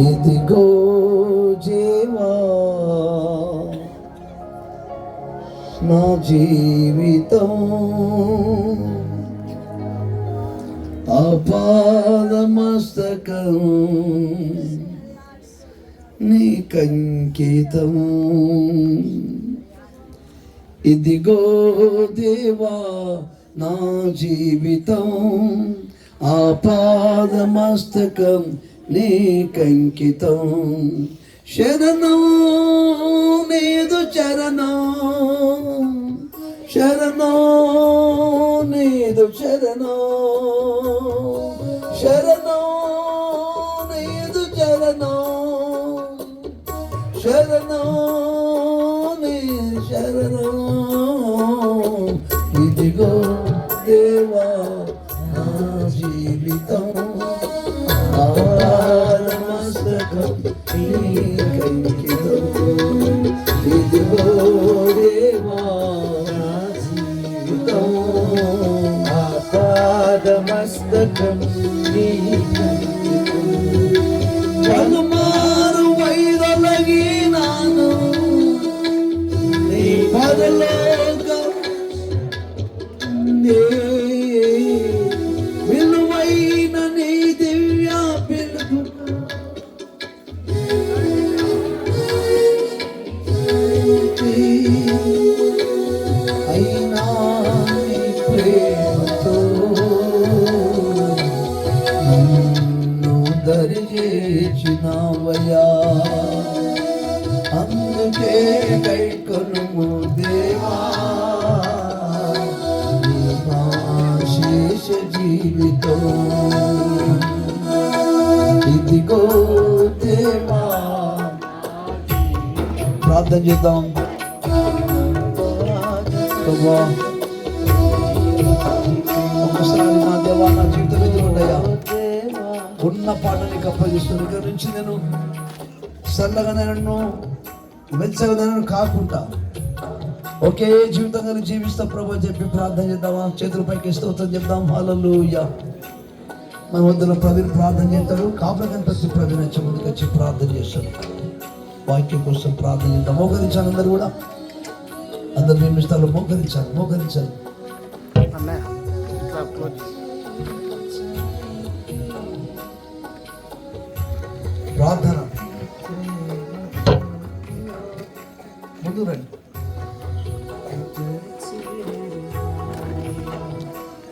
ఇదిగో జీవా నా జీవితం ఆపాదమస్తకం నీకంకితం. ఇదిగో దేవా నా జీవితం ఆపాదమస్తకం నీకంకితం. శరణం నీదు చరణం, శరణం నీదు చరణం, శరణం నీదు చరణం, శరణం నీ శరణం. ఇదిగో దేవా నా జీవితం ఆపాదమస్తకం నీకంకితం. ఇదిగో దేవా నా జీవితం ఆపాదమస్తకం నీకంకితం. పలుమారు వైదొలగినాను నీ పరలోకం విలువైన నీ దివ్య పిలుపు అయినా నీ ప్రేమతో నన్ను దరిచేసినావయ్యా. అందుకే కైకొనుము దేవా శేష జీవితం. ఇదిగో దేవా. ప్రార్థన చేద్దాం. ఒకసారి నా దేవా నా జీవితం ఎదురుండయా ఉన్న పాటని కప్పగిస్తుంది. ఇక్కడ నుంచి నేను చల్లగా నన్ను మెచ్చగా నన్ను కాకుండా ఒకే జీవితంగా జీవిస్తా ప్రభు చెప్పి ప్రార్థన చేద్దామా? చేతుల పైకి స్తోత్రం చెప్దాం. హల్లెలూయా. మన వద్దలో ప్రవీణ్ ప్రార్థన చేస్తాడు. కాపులకని ప్రతి ప్రవీణ్ వచ్చి ముందుకు వచ్చి ప్రార్థన చేస్తాడు. వాక్యం కోసం ప్రార్థన చేద్దాం. మోకరించాలి అందరు కూడా. అందరు నియమిస్తారు. మోకరించాలి, మోకరించాలి. ప్రార్థన ముందు రండి.